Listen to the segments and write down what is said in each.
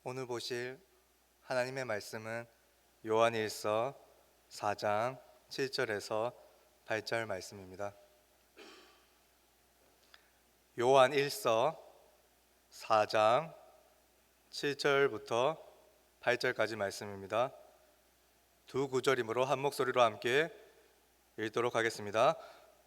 오늘 보실 하나님의 말씀은 요한일서 4장 7절에서 8절 말씀입니다. 요한일서 4장 7절부터 8절까지 말씀입니다. 두 구절이므로 한 목소리로 함께 읽도록 하겠습니다.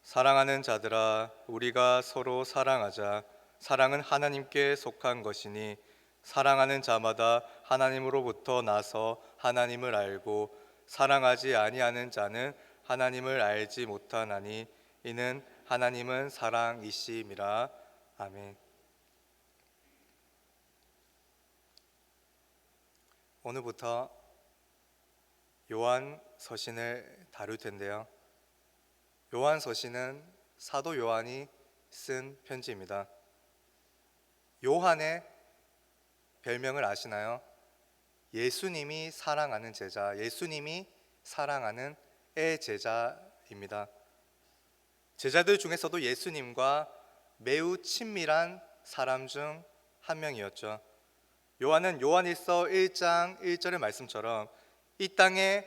사랑하는 자들아, 우리가 서로 사랑하자. 사랑은 하나님께 속한 것이니 사랑하는 자마다 하나님으로부터 나서 하나님을 알고 사랑하지 아니하는 자는 하나님을 알지 못하나니 이는 하나님은 사랑이심이라. 아멘. 오늘부터 요한 서신을 다룰 텐데요. 요한 서신은 사도 요한이 쓴 편지입니다. 요한의 별명을 아시나요? 예수님이 사랑하는 제자, 예수님이 사랑하는 애제자입니다. 제자들 중에서도 예수님과 매우 친밀한 사람 중 한 명이었죠. 요한은 요한일서 1장 1절의 말씀처럼 이 땅에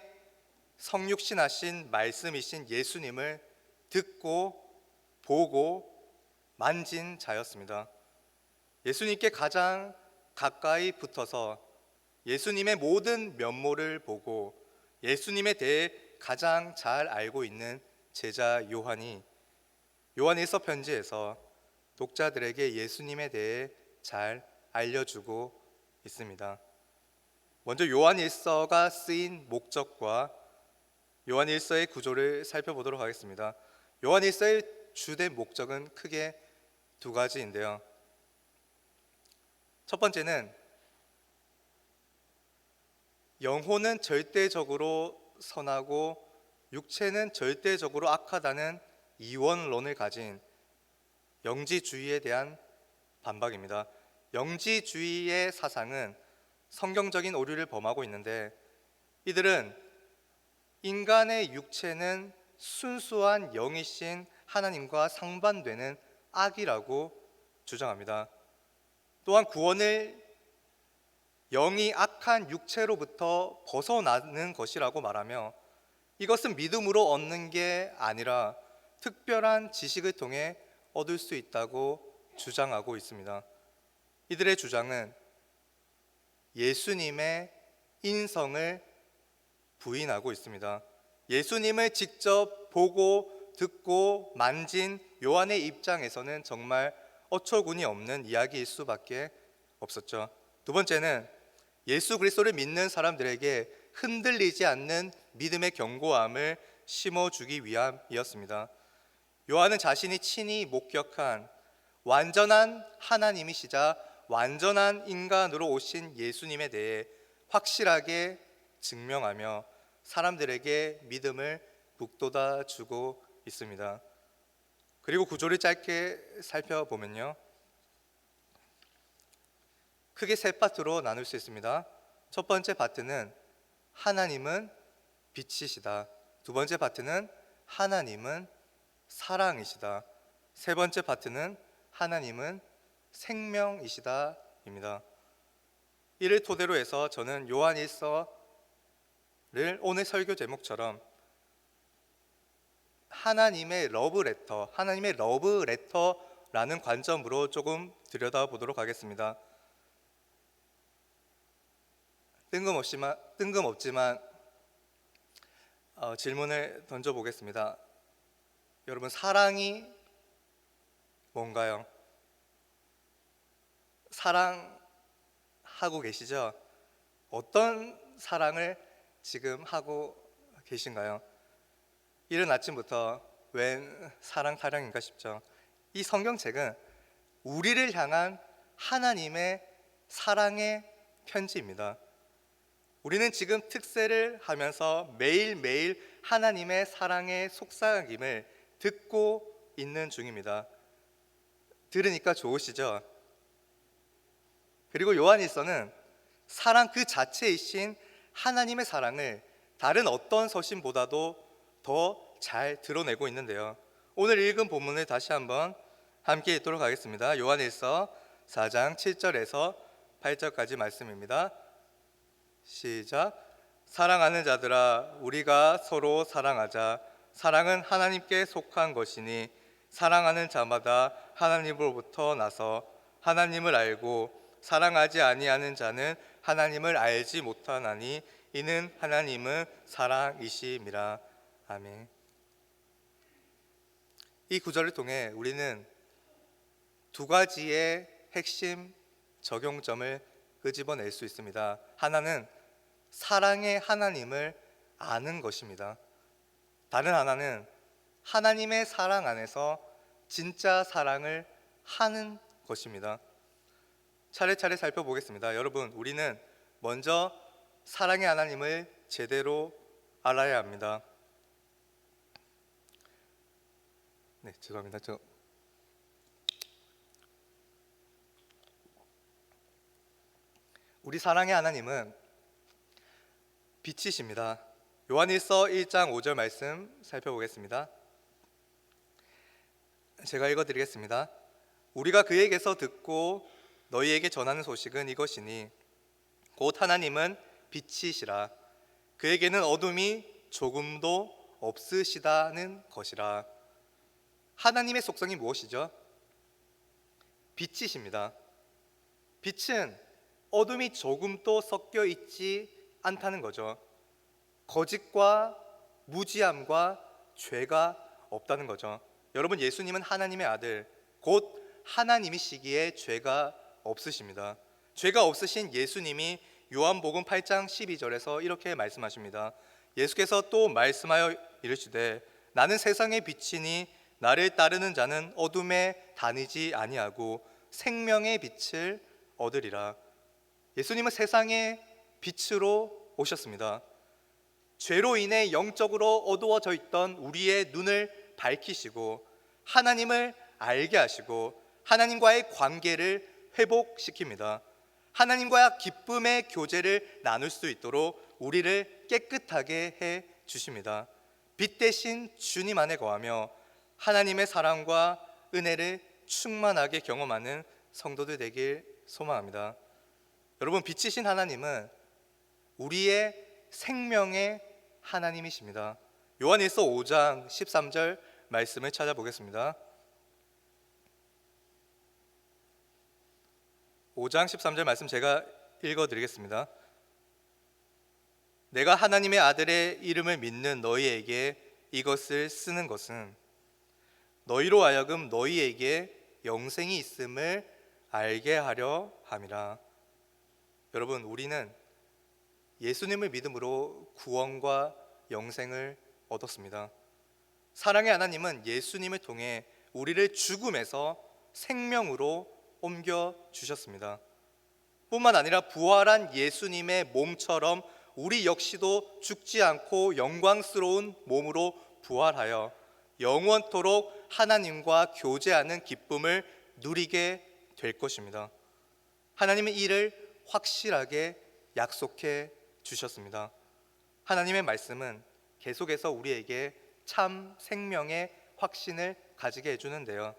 성육신하신 말씀이신 예수님을 듣고 보고 만진 자였습니다. 예수님께 가장 가까이 붙어서 예수님의 모든 면모를 보고 예수님에 대해 가장 잘 알고 있는 제자 요한이 요한일서 편지에서 독자들에게 예수님에 대해 잘 알려주고 있습니다. 먼저 요한일서가 쓰인 목적과 요한일서의 구조를 살펴보도록 하겠습니다. 요한일서의 주된 목적은 크게 두 가지인데요. 첫 번째는 영혼은 절대적으로 선하고 육체는 절대적으로 악하다는 이원론을 가진 영지주의에 대한 반박입니다. 영지주의의 사상은 성경적인 오류를 범하고 있는데 이들은 인간의 육체는 순수한 영이신 하나님과 상반되는 악이라고 주장합니다. 또한 구원을 영이 악한 육체로부터 벗어나는 것이라고 말하며 이것은 믿음으로 얻는 게 아니라 특별한 지식을 통해 얻을 수 있다고 주장하고 있습니다. 이들의 주장은 예수님의 인성을 부인하고 있습니다. 예수님을 직접 보고 듣고 만진 요한의 입장에서는 정말 어처구니 없는 이야기일 수밖에 없었죠. 두 번째는 예수 그리스도를 믿는 사람들에게 흔들리지 않는 믿음의 견고함을 심어주기 위함이었습니다. 요한은 자신이 친히 목격한 완전한 하나님이시자 완전한 인간으로 오신 예수님에 대해 확실하게 증명하며 사람들에게 믿음을 북돋아 주고 있습니다. 그리고 구조를 짧게 살펴보면요, 크게 세 파트로 나눌 수 있습니다. 첫 번째 파트는 하나님은 빛이시다. 두 번째 파트는 하나님은 사랑이시다. 세 번째 파트는 하나님은 생명이시다입니다. 이를 토대로 해서 저는 요한일서를 오늘 설교 제목처럼 하나님의 러브레터라는 관점으로 조금 들여다보도록 하겠습니다. 뜬금없지만 질문을 던져보겠습니다. 여러분, 사랑이 뭔가요? 사랑하고 계시죠? 어떤 사랑을 지금 하고 계신가요? 이른 아침부터 웬 사랑 타령인가 싶죠. 이 성경책은 우리를 향한 하나님의 사랑의 편지입니다. 우리는 지금 특세를 하면서 매일매일 하나님의 사랑의 속삭임을 듣고 있는 중입니다. 들으니까 좋으시죠? 그리고 요한일서는 사랑 그 자체이신 하나님의 사랑을 다른 어떤 서신보다도 더 잘 드러내고 있는데요. 오늘 읽은 본문을 다시 한번 함께 읽도록 하겠습니다. 요한일서 4장 7절에서 8절까지 말씀입니다. 시작. 사랑하는 자들아, 우리가 서로 사랑하자. 사랑은 하나님께 속한 것이니 사랑하는 자마다 하나님으로부터 나서 하나님을 알고 사랑하지 아니하는 자는 하나님을 알지 못하나니 이는 하나님은 사랑이심이라. 아멘. 이 구절을 통해 우리는 두 가지의 핵심 적용점을 끄집어낼 수 있습니다. 하나는 사랑의 하나님을 아는 것입니다. 다른 하나는 하나님의 사랑 안에서 진짜 사랑을 하는 것입니다. 차례차례 살펴보겠습니다. 여러분, 우리는 먼저 사랑의 하나님을 제대로 알아야 합니다. 네, 죄송합니다. 우리 사랑의 하나님은 빛이십니다. 요한일서 1장 5절 말씀 살펴보겠습니다. 제가 읽어드리겠습니다. 우리가 그에게서 듣고 너희에게 전하는 소식은 이것이니 곧 하나님은 빛이시라. 그에게는 어둠이 조금도 없으시다는 것이라. 하나님의 속성이 무엇이죠? 빛이십니다. 빛은 어둠이 조금도 섞여 있지 않다는 거죠. 거짓과 무지함과 죄가 없다는 거죠. 여러분, 예수님은 하나님의 아들, 곧 하나님이시기에 죄가 없으십니다. 죄가 없으신 예수님이 요한복음 8장 12절에서 이렇게 말씀하십니다. 예수께서 또 말씀하여 이르시되 나는 세상의 빛이니 나를 따르는 자는 어둠에 다니지 아니하고 생명의 빛을 얻으리라. 예수님은 세상의 빛으로 오셨습니다. 죄로 인해 영적으로 어두워져 있던 우리의 눈을 밝히시고 하나님을 알게 하시고 하나님과의 관계를 회복시킵니다. 하나님과 기쁨의 교제를 나눌 수 있도록 우리를 깨끗하게 해 주십니다. 빛 대신 주님 안에 거하며 하나님의 사랑과 은혜를 충만하게 경험하는 성도들 되길 소망합니다. 여러분, 빛이신 하나님은 우리의 생명의 하나님이십니다. 요한일서 5장 13절 말씀을 찾아보겠습니다. 5장 13절 말씀 제가 읽어드리겠습니다. 내가 하나님의 아들의 이름을 믿는 너희에게 이것을 쓰는 것은 너희로 하여금 너희에게 영생이 있음을 알게 하려 함이라. 여러분, 우리는 예수님을 믿음으로 구원과 영생을 얻었습니다. 사랑의 하나님은 예수님을 통해 우리를 죽음에서 생명으로 옮겨 주셨습니다. 뿐만 아니라 부활한 예수님의 몸처럼 우리 역시도 죽지 않고 영광스러운 몸으로 부활하여 영원토록 하나님과 교제하는 기쁨을 누리게 될 것입니다. 하나님은 이를 확실하게 약속해 주셨습니다. 하나님의 말씀은 계속해서 우리에게 참 생명의 확신을 가지게 해주는데요.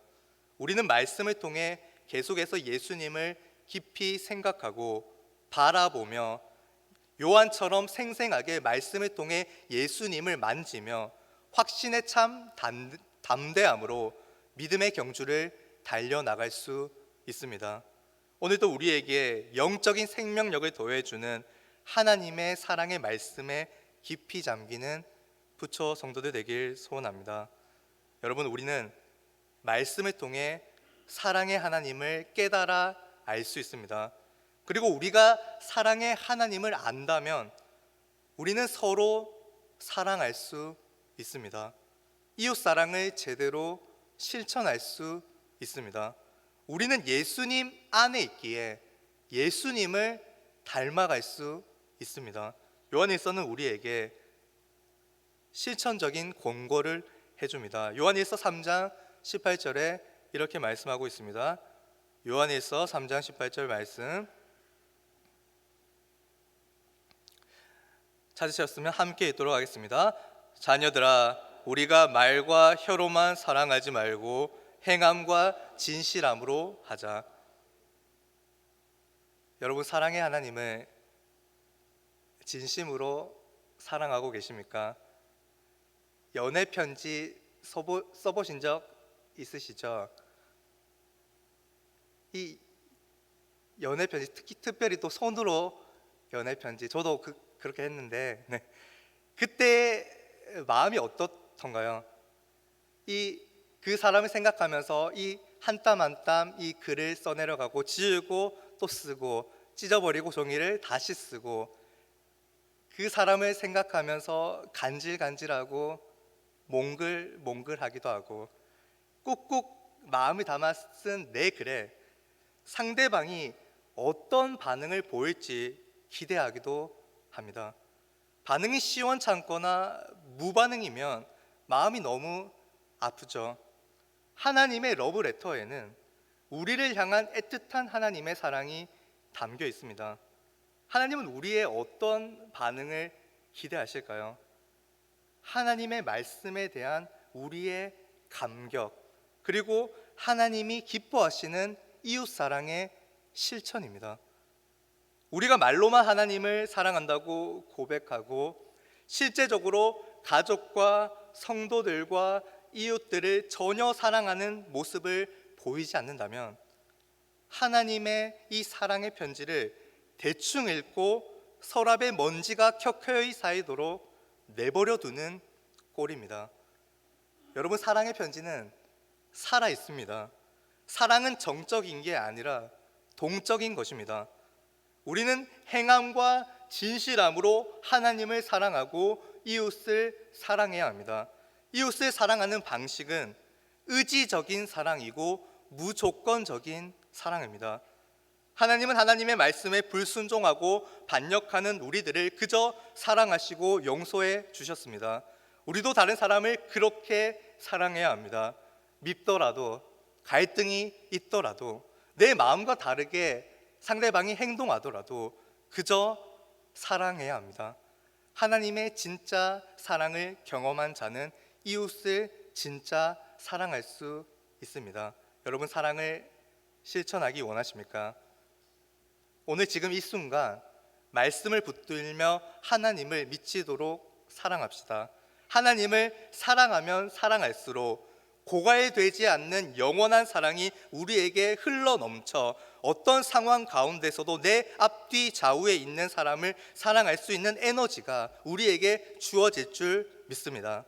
우리는 말씀을 통해 계속해서 예수님을 깊이 생각하고 바라보며 요한처럼 생생하게 말씀을 통해 예수님을 만지며 확신의 참 담대함으로 믿음의 경주를 달려나갈 수 있습니다. 오늘도 우리에게 영적인 생명력을 더해주는 하나님의 사랑의 말씀에 깊이 잠기는 부처 성도들 되길 소원합니다. 여러분, 우리는 말씀을 통해 사랑의 하나님을 깨달아 알 수 있습니다. 그리고 우리가 사랑의 하나님을 안다면 우리는 서로 사랑할 수 있습니다. 이웃 사랑을 제대로 실천할 수 있습니다. 우리는 예수님 안에 있기에 예수님을 닮아갈 수 있습니다. 요한일서는 우리에게 실천적인 권고를 해줍니다. 요한일서 3장 18절에 이렇게 말씀하고 있습니다. 요한일서 3장 18절 말씀 찾으셨으면 함께 읽도록 하겠습니다. 자녀들아, 우리가 말과 혀로만 사랑하지 말고 행함과 진실함으로 하자. 여러분 사랑의 하나님을 진심으로 사랑하고 계십니까? 연애 편지 써보신 적 있으시죠? 이 연애 편지 특별히 또 손으로 연애 편지 저도 그렇게 했는데 네. 그때 마음이 어떻던가요? 그 사람을 생각하면서 이 한 땀 한 땀 이 글을 써내려가고 지우고 또 쓰고 찢어버리고 종이를 다시 쓰고 그 사람을 생각하면서 간질간질하고 몽글몽글하기도 하고 꾹꾹 마음을 담아 쓴 내 글에 상대방이 어떤 반응을 보일지 기대하기도 합니다. 반응이 시원찮거나 무반응이면 마음이 너무 아프죠. 하나님의 러브레터에는 우리를 향한 애틋한 하나님의 사랑이 담겨 있습니다. 하나님은 우리의 어떤 반응을 기대하실까요? 하나님의 말씀에 대한 우리의 감격, 그리고 하나님이 기뻐하시는 이웃사랑의 실천입니다. 우리가 말로만 하나님을 사랑한다고 고백하고 실제적으로 가족과 성도들과 이웃들을 전혀 사랑하는 모습을 보이지 않는다면 하나님의 이 사랑의 편지를 대충 읽고 서랍에 먼지가 켜켜이 쌓이도록 내버려 두는 꼴입니다. 여러분, 사랑의 편지는 살아 있습니다. 사랑은 정적인 게 아니라 동적인 것입니다. 우리는 행함과 진실함으로 하나님을 사랑하고 이웃을 사랑해야 합니다. 이웃을 사랑하는 방식은 의지적인 사랑이고 무조건적인 사랑입니다. 하나님은 하나님의 말씀에 불순종하고 반역하는 우리들을 그저 사랑하시고 용서해 주셨습니다. 우리도 다른 사람을 그렇게 사랑해야 합니다. 밉더라도, 갈등이 있더라도, 내 마음과 다르게 상대방이 행동하더라도 그저 사랑해야 합니다. 하나님의 진짜 사랑을 경험한 자는 이웃을 진짜 사랑할 수 있습니다. 여러분, 사랑을 실천하기 원하십니까? 오늘 지금 이 순간 말씀을 붙들며 하나님을 미치도록 사랑합시다. 하나님을 사랑하면 사랑할수록 고갈되지 않는 영원한 사랑이 우리에게 흘러넘쳐 어떤 상황 가운데서도 내 앞뒤 좌우에 있는 사람을 사랑할 수 있는 에너지가 우리에게 주어질 줄 믿습니다.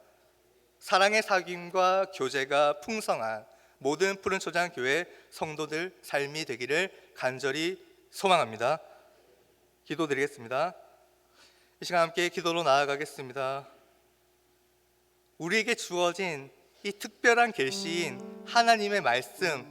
사랑의 사귐과 교제가 풍성한 모든 푸른초장교회 성도들 삶이 되기를 간절히 소망합니다. 기도드리겠습니다. 이 시간 함께 기도로 나아가겠습니다. 우리에게 주어진 이 특별한 계시인 하나님의 말씀,